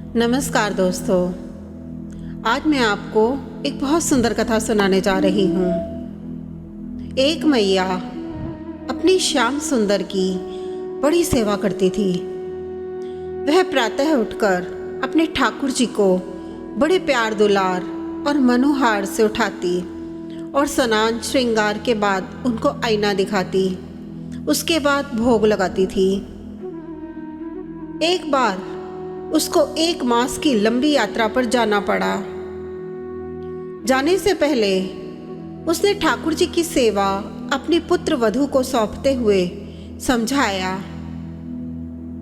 नमस्कार दोस्तों, आज मैं आपको एक बहुत सुंदर कथा सुनाने जा रही हूँ। एक मैया अपनी श्याम सुंदर की बड़ी सेवा करती थी। वह प्रातः उठकर अपने ठाकुर जी को बड़े प्यार दुलार और मनोहार से उठाती और स्नान श्रृंगार के बाद उनको आईना दिखाती। उसके बाद भोग लगाती थी। एक बार उसको 1 मास की लंबी यात्रा पर जाना पड़ा। जाने से पहले उसने ठाकुर जी की सेवा अपनी पुत्र वधू को सौंपते हुए समझाया,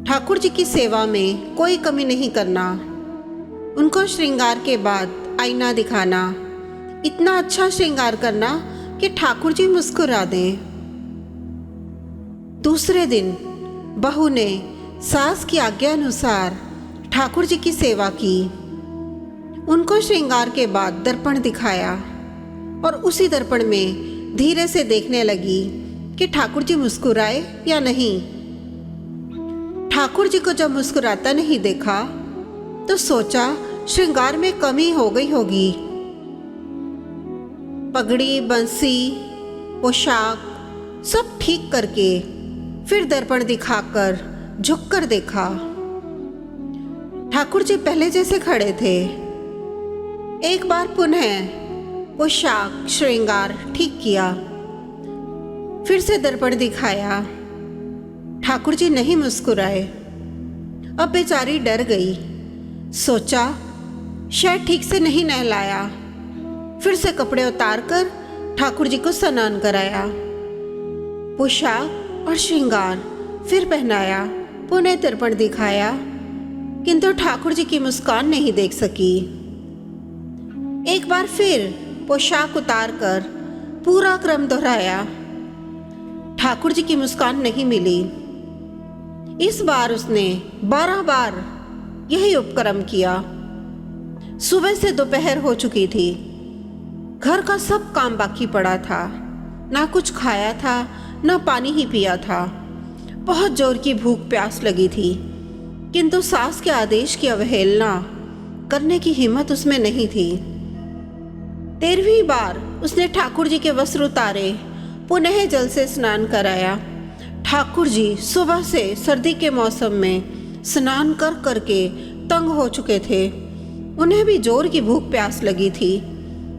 ठाकुर जी की सेवा में कोई कमी नहीं करना, उनको श्रृंगार के बाद आईना दिखाना, इतना अच्छा श्रृंगार करना कि ठाकुर जी मुस्कुरा दें। दूसरे दिन बहू ने सास की आज्ञा अनुसार ठाकुर जी की सेवा की। उनको श्रृंगार के बाद दर्पण दिखाया और उसी दर्पण में धीरे से देखने लगी कि ठाकुर जी मुस्कुराए या नहीं। ठाकुर जी को जब मुस्कुराता नहीं देखा तो सोचा श्रृंगार में कमी हो गई होगी। पगड़ी, बंसी, पोशाक सब ठीक करके फिर दर्पण दिखाकर झुककर देखा। ठाकुर जी पहले जैसे खड़े थे। एक बार पुनः पोशाक श्रृंगार ठीक किया, फिर से दर्पण दिखाया। ठाकुर जी नहीं मुस्कुराए। अब बेचारी डर गई। सोचा शायद ठीक से नहीं नहलाया। फिर से कपड़े उतार कर ठाकुर जी को स्नान कराया, पोशाक और श्रृंगार फिर पहनाया, पुनः दर्पण दिखाया, किंतु ठाकुर जी की मुस्कान नहीं देख सकी। एक बार फिर पोशाक उतार कर पूरा क्रम दोहराया। ठाकुर जी की मुस्कान नहीं मिली। इस बार उसने 12 बार यही उपक्रम किया। सुबह से दोपहर हो चुकी थी। घर का सब काम बाकी पड़ा था। ना कुछ खाया था, ना पानी ही पिया था। बहुत जोर की भूख प्यास लगी थी, किंतु सास के आदेश की अवहेलना करने की हिम्मत उसमें नहीं थी। 13वीं बार उसने ठाकुर जी के वस्त्र उतारे, पुनः जल से स्नान कराया। ठाकुर जी सुबह से सर्दी के मौसम में स्नान कर करके तंग हो चुके थे। उन्हें भी जोर की भूख प्यास लगी थी।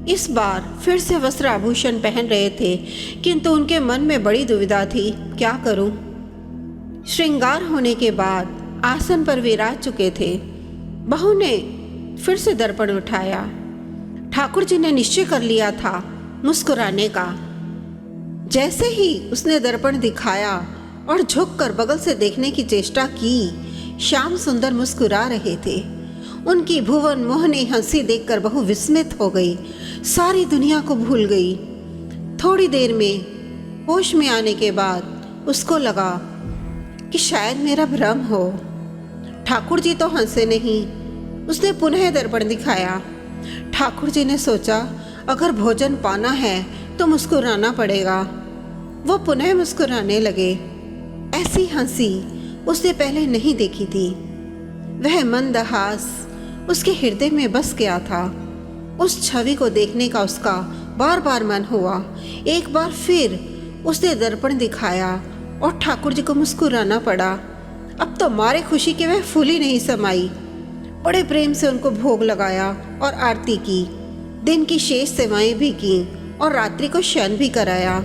इस बार फिर से वस्त्र आभूषण पहन रहे थे, किंतु उनके मन में बड़ी दुविधा थी, क्या करूं? श्रृंगार होने के बाद आसन पर विराज चुके थे। बहू ने फिर से दर्पण उठाया। ठाकुर जी ने निश्चय कर लिया था मुस्कुराने का। जैसे ही उसने दर्पण दिखाया और झुककर बगल से देखने की चेष्टा की, श्याम सुंदर मुस्कुरा रहे थे। उनकी भुवन मोहनी हंसी देखकर बहू विस्मित हो गई, सारी दुनिया को भूल गई। थोड़ी देर में होश में आने के बाद उसको लगा कि शायद मेरा भ्रम हो। ठाकुर जी तो हंसे नहीं। उसने पुनः दर्पण दिखाया। ठाकुर जी ने सोचा अगर भोजन पाना है तो मुस्कुराना पड़ेगा। वो पुनः मुस्कुराने लगे। ऐसी हंसी उसने पहले नहीं देखी थी। वह मंदहास उसके हृदय में बस गया था। उस छवि को देखने का उसका बार बार मन हुआ। एक बार फिर उसने दर्पण दिखाया और ठाकुर जी को मुस्कुराना पड़ा। अब तो मारे खुशी के वह फूली नहीं समाई। बड़े प्रेम से उनको भोग लगाया और आरती की। दिन की शेष सेवाएं भी की और रात्रि को शयन भी कराया।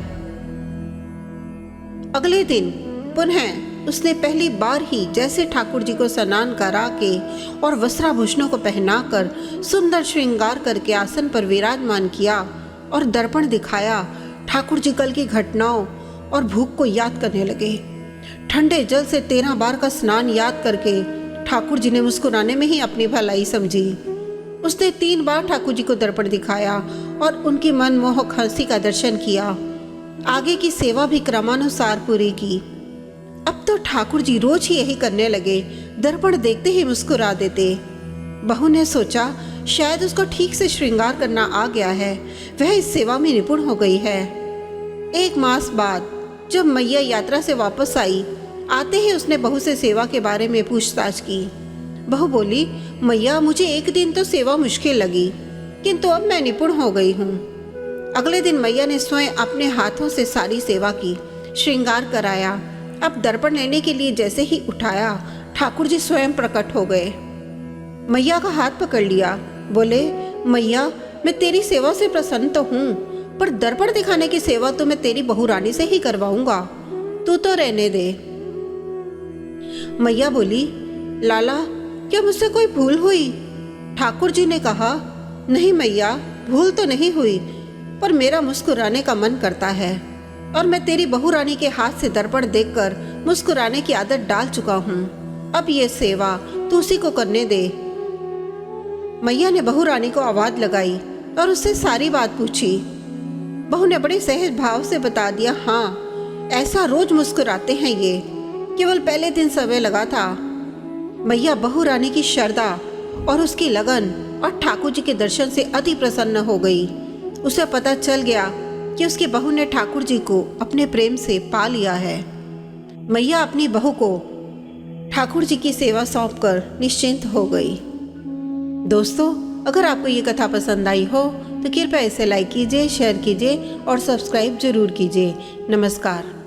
अगले दिन पुनः उसने पहली बार ही जैसे ठाकुर जी को स्नान करा के और वस्त्राभूषणों को पहनाकर सुंदर श्रृंगार करके आसन पर विराजमान किया और दर्पण दिखाया। ठाकुर जी कल की घटनाओं और भूख को याद करने लगे। ठंडे जल से 13 बार का स्नान याद करके ठाकुर जी ने मुस्कुराने में ही अपनी भलाई समझी। उसने 3 बार ठाकुर जी को दर्पण दिखाया और उनकी मनमोहक हंसी का दर्शन किया। आगे की सेवा भी क्रमानुसार पूरी की। अब तो ठाकुर जी रोज ही यही करने लगे, दर्पण देखते ही मुस्कुरा देते। बहू ने सोचा शायद उसको ठीक से श्रृंगार करना आ गया है, वह इस सेवा में निपुण हो गई है। 1 मास बाद जब मैया यात्रा से वापस आई, आते ही उसने बहू से सेवा के बारे में पूछताछ की। बहू बोली, मैया मुझे एक दिन तो सेवा मुश्किल लगी, किंतु अब मैं निपुण हो गई हूँ। अगले दिन मैया ने स्वयं अपने हाथों से सारी सेवा की, श्रृंगार कराया। अब दर्पण लेने के लिए जैसे ही उठाया, ठाकुर जी स्वयं प्रकट हो गए। मैया का हाथ पकड़ लिया, बोले, मैया मैं तेरी सेवा से प्रसन्न तो हूँ, पर दर्पण दिखाने की सेवा तो मैं तेरी बहू रानी से ही करवाऊंगा, तू तो रहने दे। मैया बोली, लाला क्या मुझसे कोई भूल हुई? ठाकुर जी ने कहा, नहीं मैया, भूल तो नहीं हुई, पर मेरा मुस्कुराने का मन करता है और मैं तेरी बहू रानी के हाथ से दर्पण देखकर मुस्कुराने की आदत डाल चुका हूँ। अब ये सेवा तू उसी को करने दे। मैया ने बहू रानी को आवाज लगाई और उससे सारी बात पूछी। बहू ने बड़े सहज भाव से बता दिया, हाँ ऐसा रोज मुस्कुराते हैं ये, केवल पहले दिन समय लगा था। मैया बहू रानी की श्रद्धा और उसकी लगन और ठाकुर जी के दर्शन से अति प्रसन्न हो गई। उसे पता चल गया कि उसकी बहू ने ठाकुर जी को अपने प्रेम से पा लिया है। मैया अपनी बहू को ठाकुर जी की सेवा सौंपकर निश्चिंत हो गई। दोस्तों, अगर आपको ये कथा पसंद आई हो तो कृपया इसे लाइक कीजिए, शेयर कीजिए और सब्सक्राइब जरूर कीजिए। नमस्कार।